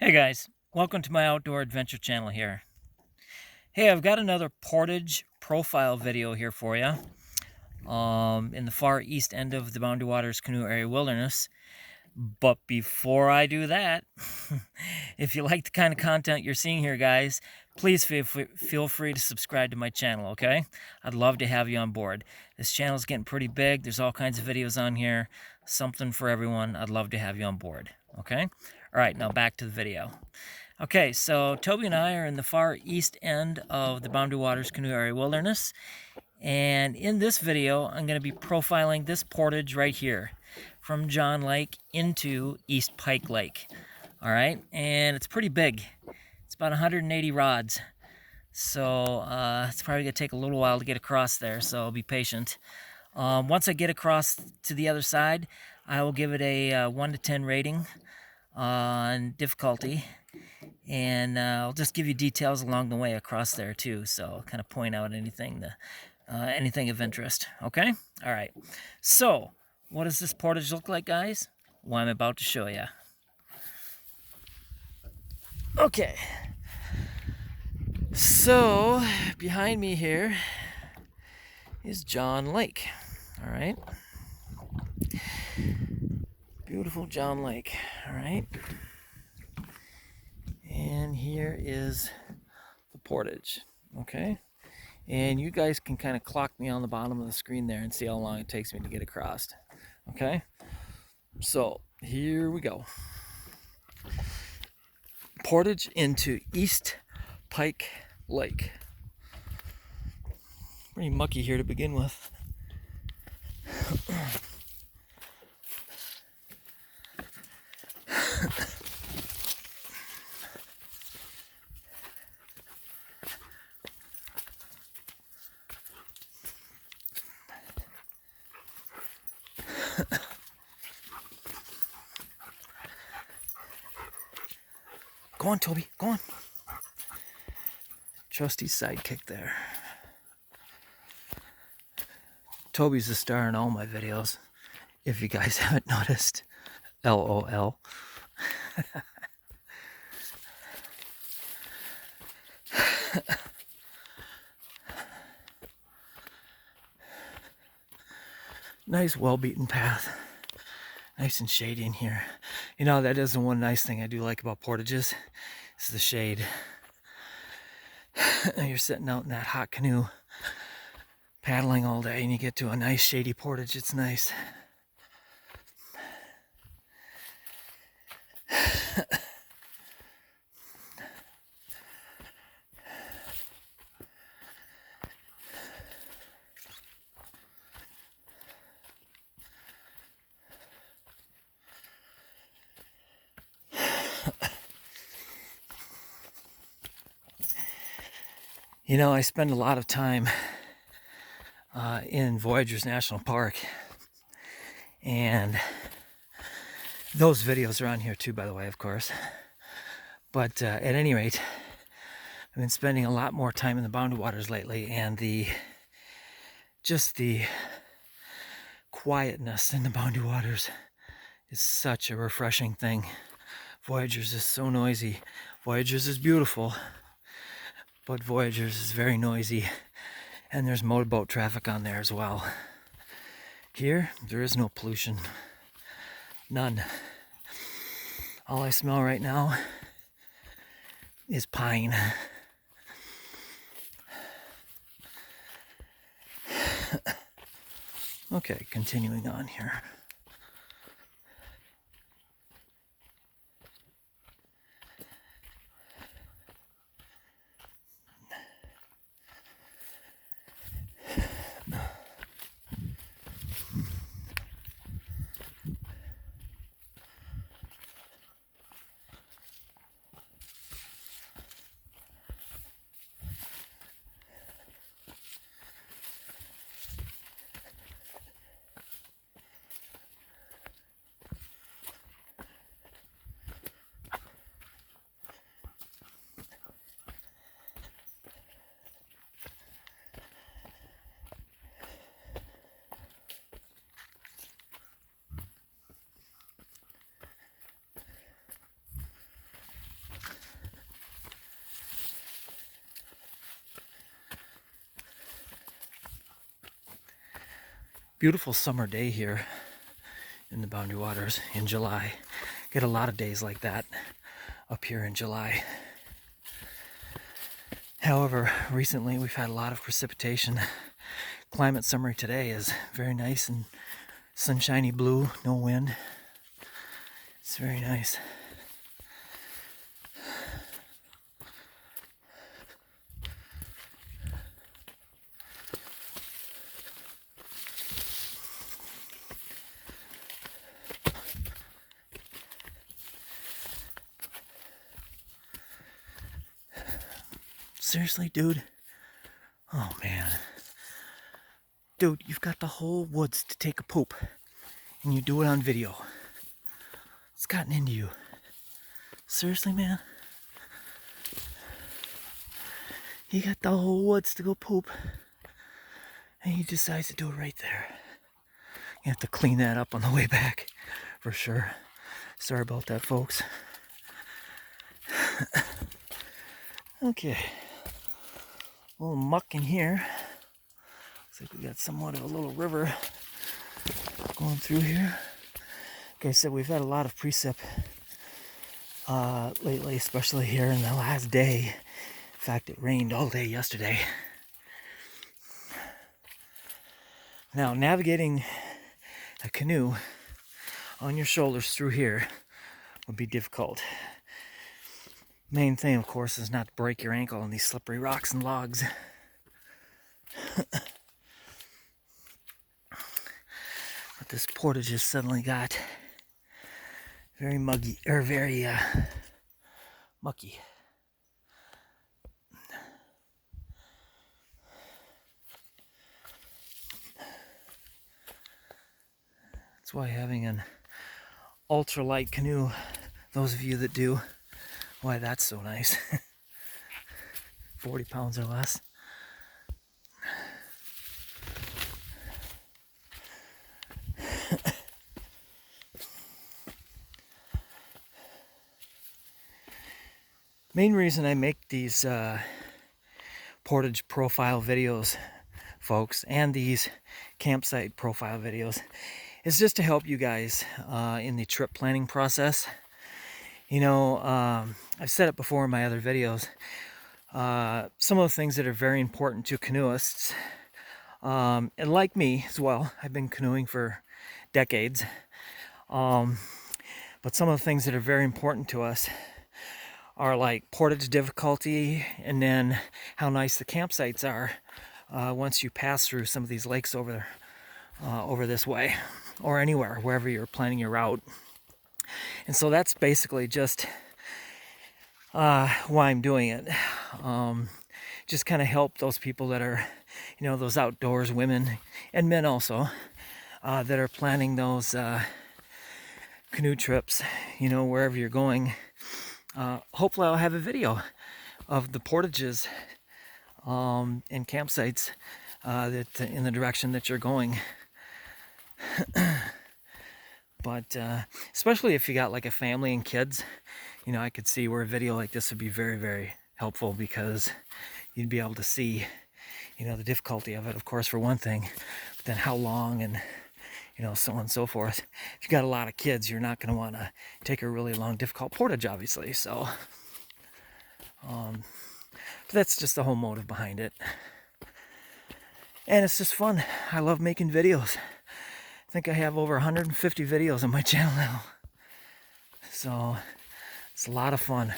Hey guys, welcome to my outdoor adventure channel here. Hey, I've got another Portage profile video here for you in the far east end of the Boundary Waters Canoe Area Wilderness. But before I do that, if you like the kind of content you're seeing here, guys, please feel free to subscribe to my channel, okay? I'd love to have you on board. This channel's getting pretty big. There's all kinds of videos on here, something for everyone. I'd love to have you on board, okay? All right, now back to the video. Okay, so Toby and I are in the far east end of the Boundary Waters Canoe Area Wilderness. And in this video, I'm going to be profiling this portage right here from John Lake into East Pike Lake. All right, and it's pretty big. It's about 180 rods. So it's probably going to take a little while to get across there, so be patient. Once I get across to the other side, I will give it a 1 to 10 rating on difficulty. And I'll just give you details along the way across there too, so I'll kind of point out anything of interest. Okay? All right. So, what does this portage look like, guys? Well, I'm about to show you. Okay. So, behind me here is John Lake. All right. Beautiful John Lake. All right. And here is the portage. Okay. And you guys can kind of clock me on the bottom of the screen there and see how long it takes me to get across. Okay, so here we go. Portage into East Pike Lake. Pretty mucky here to begin with. Go on, Toby, go on. Trusty's sidekick there. Toby's the star in all my videos, if you guys haven't noticed. LOL. Nice, well-beaten path. Nice and shady in here. You know, that is the one nice thing I do like about portages, is the shade. You're sitting out in that hot canoe, paddling all day, and you get to a nice shady portage. It's nice. You know, I spend a lot of time in Voyageurs National Park, and those videos are on here too, by the way, of course. But at any rate, I've been spending a lot more time in the Boundary Waters lately, and the quietness in the Boundary Waters is such a refreshing thing. Voyageurs is so noisy. Voyageurs is beautiful, but Voyageurs is very noisy, and there's motorboat traffic on there as well. Here, there is no pollution. None. All I smell right now is pine. Okay, continuing on here. Beautiful summer day here in the Boundary Waters in July. Get a lot of days like that up here in July. However, recently we've had a lot of precipitation. Climate summary today is very nice and sunshiny blue, no wind. It's very nice. Seriously, dude? Oh, man. Dude, you've got the whole woods to take a poop, and you do it on video. It's gotten into you. Seriously, man? You got the whole woods to go poop, and he decides to do it right there. You have to clean that up on the way back, for sure. Sorry about that, folks. Okay. A little muck in here. Looks like we got somewhat of a little river going through here. Like I said, we've had a lot of precip lately, especially here in the last day. In fact, it rained all day yesterday. Now, navigating a canoe on your shoulders through here would be difficult. Main thing, of course, is not to break your ankle on these slippery rocks and logs. But this portage has suddenly got very muggy, or very mucky. That's why having an ultralight canoe, those of you that do, why that's so nice. 40 pounds or less. Main reason I make these portage profile videos, folks, and these campsite profile videos is just to help you guys in the trip planning process. You know, I've said it before in my other videos, some of the things that are very important to canoeists, and like me as well, I've been canoeing for decades, but some of the things that are very important to us are like portage difficulty, and then how nice the campsites are once you pass through some of these lakes over this way, or anywhere, wherever you're planning your route. And so that's basically just why I'm doing it. Just kind of help those people that are, you know, those outdoors women and men also, that are planning those canoe trips, you know, wherever you're going. Hopefully I'll have a video of the portages and campsites that in the direction that you're going. But especially if you got like a family and kids, you know, I could see where a video like this would be very, very helpful, because you'd be able to see, you know, the difficulty of it, of course, for one thing, but then how long, and, you know, so on and so forth. If you got a lot of kids, you're not going to want to take a really long, difficult portage, obviously. So, but that's just the whole motive behind it. And it's just fun. I love making videos. I think I have over 150 videos on my channel now. So it's a lot of fun.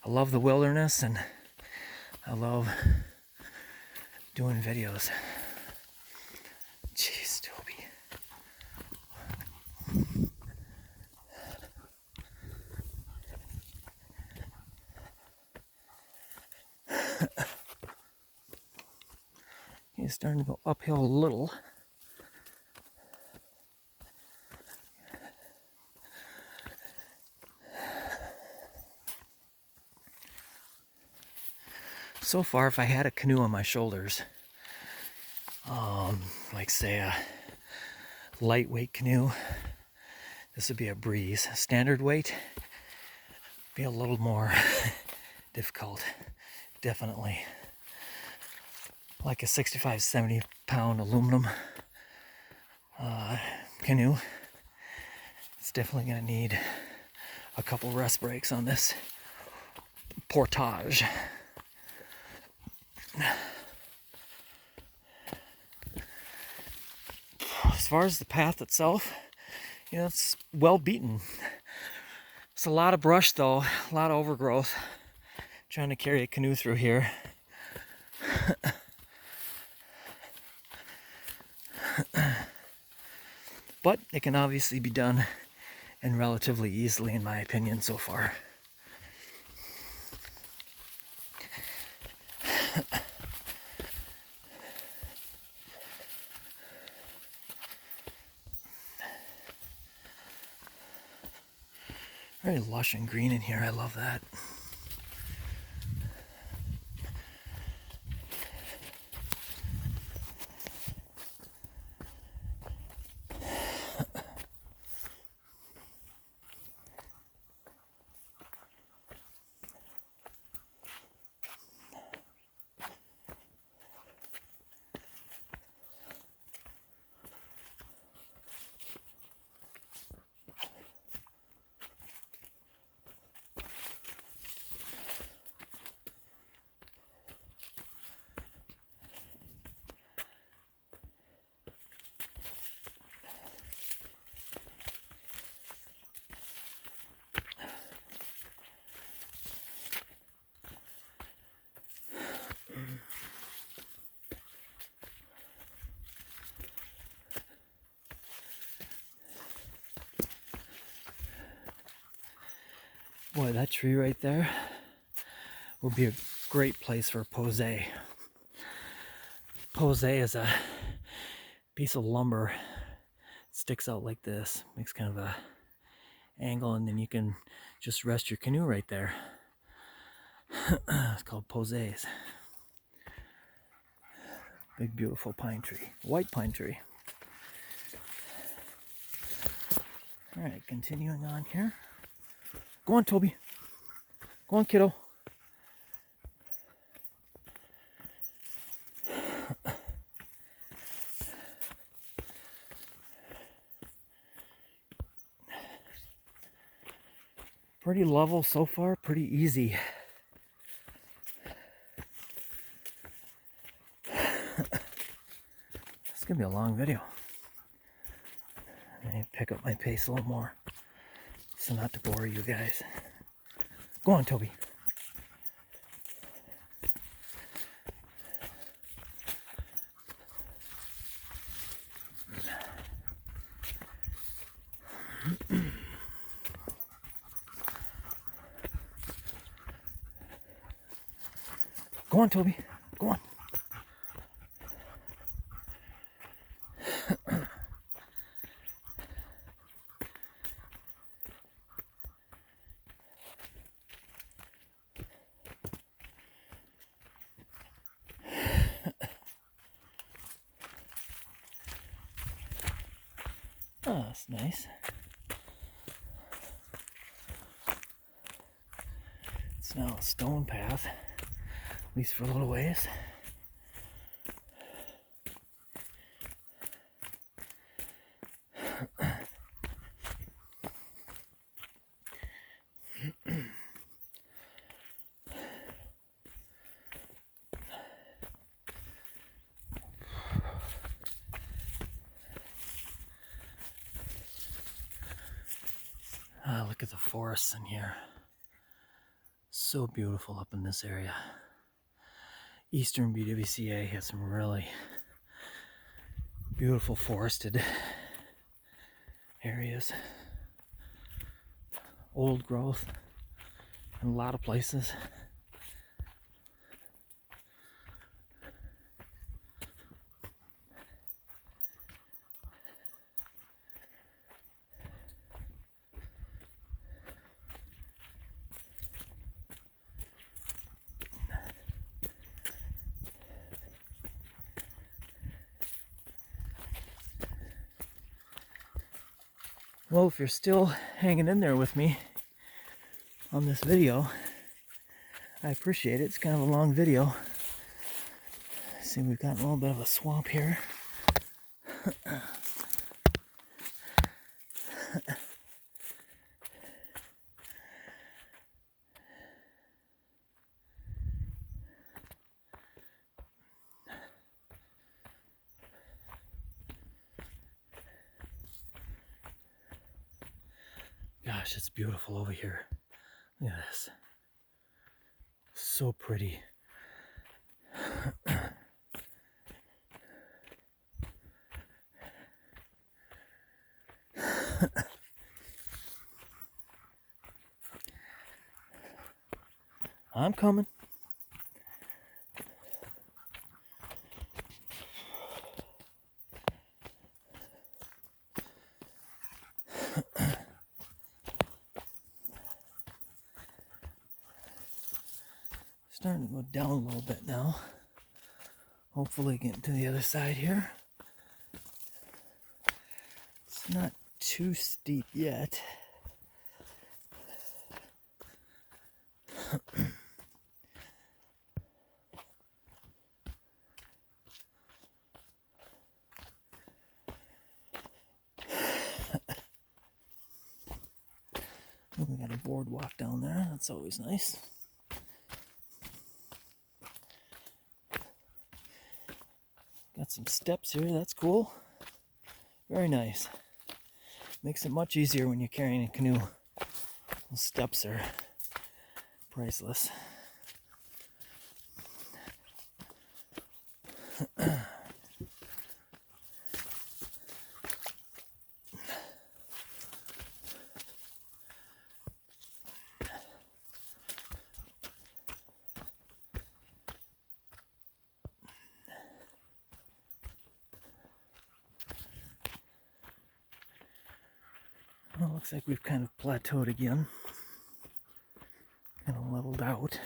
I love the wilderness, and I love doing videos. Jeez, Toby. He's starting to go uphill a little. So far, if I had a canoe on my shoulders, like say a lightweight canoe, this would be a breeze. Standard weight, be a little more difficult, definitely. Like a 65, 70 pound aluminum canoe. It's definitely going to need a couple rest breaks on this Portage. As far as the path itself, you know, it's well beaten. It's a lot of brush though, a lot of overgrowth. Trying to carry a canoe through here. But it can obviously be done, and relatively easily in my opinion so far. Very lush and green in here, I love that. Boy, that tree right there would be a great place for a posé. Posé is a piece of lumber. It sticks out like this, makes kind of a angle, and then you can just rest your canoe right there. It's called posés. Big beautiful pine tree, white pine tree. All right, continuing on here. Go on, Toby. Go on, kiddo. Pretty level so far, pretty easy. It's gonna be a long video. I need to pick up my pace a little more so not to bore you guys. Go on, Toby. Go on, Toby. Go on. Oh, that's nice. It's now a stone path, at least for a little ways. Look at the forests in here. So beautiful up in this area. Eastern BWCA has some really beautiful forested areas. Old growth in a lot of places. Well, if you're still hanging in there with me on this video, I appreciate it. It's kind of a long video. See, we've got a little bit of a swamp here. gosh, it's beautiful over here. Look at this. So pretty. I'm coming. Starting to go down a little bit now. Hopefully getting to the other side here. It's not too steep yet. We got a boardwalk down there. That's always nice. Got some steps here. That's cool. Very nice. Makes it much easier when you're carrying a canoe. Those steps are priceless. Well, looks like we've kind of plateaued again. Kind of leveled out.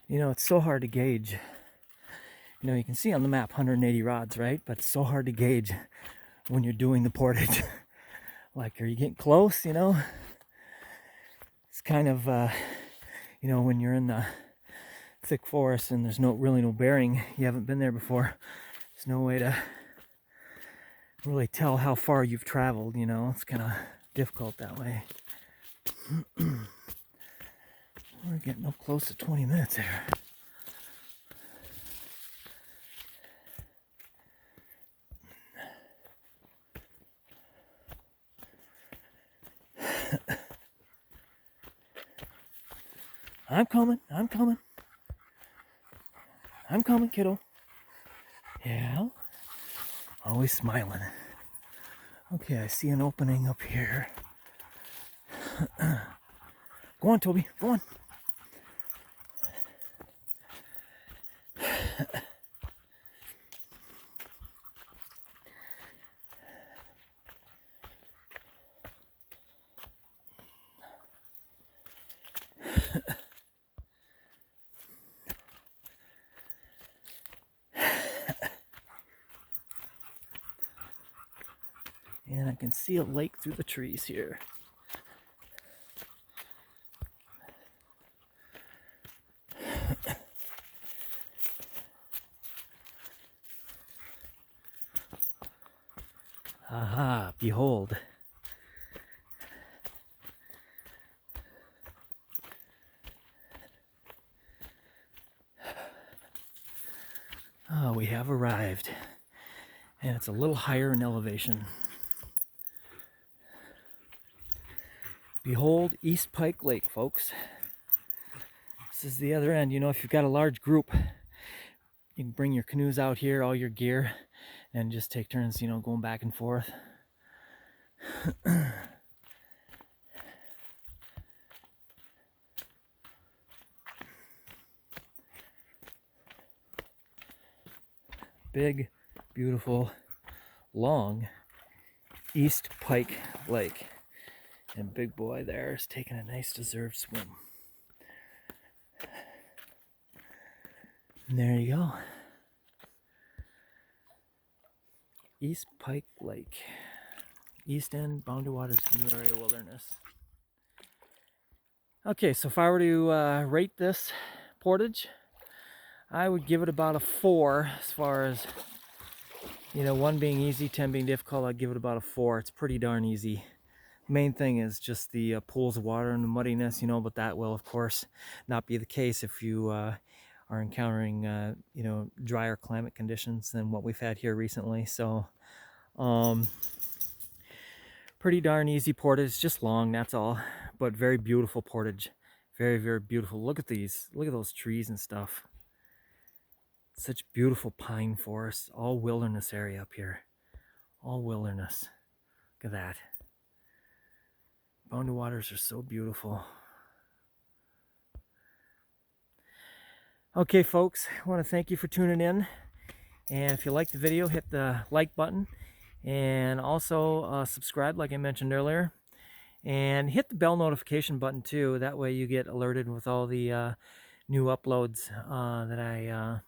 You know, it's so hard to gauge. You know, you can see on the map 180 rods, right? But it's so hard to gauge when you're doing the portage. Like, are you getting close, you know? It's kind of, you know, when you're in the thick forest and there's really no bearing, you haven't been there before, there's no way to really tell how far you've traveled, you know? It's kind of difficult that way. We're getting up close to 20 minutes here. I'm coming, I'm coming. I'm coming, kiddo. Yeah. Always smiling. Okay, I see an opening up here. Go on, Toby, go on. And I can see a lake through the trees here. Aha, behold. Oh, we have arrived. And it's a little higher in elevation. Behold East Pike Lake, folks. This is the other end. You know, if you've got a large group, you can bring your canoes out here, all your gear, and just take turns, you know, going back and forth. Big, beautiful, long East Pike Lake. And big boy there is taking a nice deserved swim. And there you go. East Pike Lake. East End, Boundary Waters Canoe Area Wilderness. Okay, so if I were to rate this portage, I would give it about a 4 as far as, you know, 1 being easy, 10 being difficult. I'd give it about a 4. It's pretty darn easy. Main thing is just the pools of water and the muddiness, you know, but that will, of course, not be the case if you are encountering, you know, drier climate conditions than what we've had here recently. So, Pretty darn easy portage, just long, that's all. But very beautiful portage. Very, very beautiful. Look at these. Look at those trees and stuff. Such beautiful pine forests. All wilderness area up here. All wilderness. Look at that. Boundary waters are so beautiful. Okay, folks, I want to thank you for tuning in. And if you like the video, hit the like button. And also subscribe, like I mentioned earlier. And hit the bell notification button too. That way you get alerted with all the new uploads that I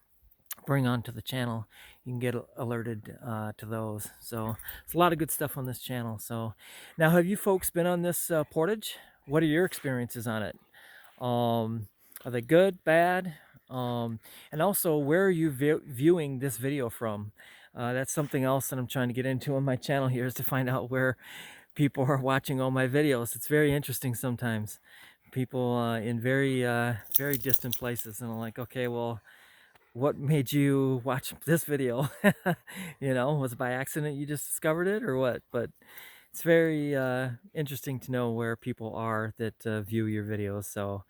bring onto the channel. You can get alerted to those. So it's a lot of good stuff on this channel. So now, have you folks been on this Portage? What are your experiences on it? Are they good, bad? And also, where are you viewing this video from? That's something else that I'm trying to get into on my channel here, is to find out where people are watching all my videos. It's very interesting sometimes. People in very distant places, and I'm like, okay, well, what made you watch this video? You know, was it by accident you just discovered it or what? But it's very interesting to know where people are that view your videos. So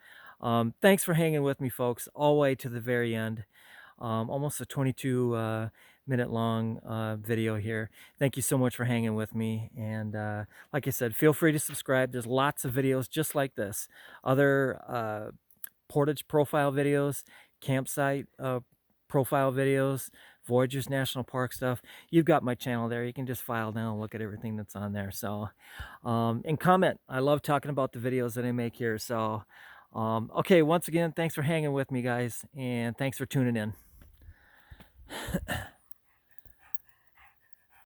thanks for hanging with me, folks, all the way to the very end. Almost a 22 minute long video here. Thank you so much for hanging with me. And like I said, feel free to subscribe. There's lots of videos just like this. Other Portage profile videos, campsite profile videos, Voyageurs National Park stuff. You've got my channel there. You can just file down and look at everything that's on there. So, and comment. I love talking about the videos that I make here. So, okay, once again, thanks for hanging with me, guys, and thanks for tuning in.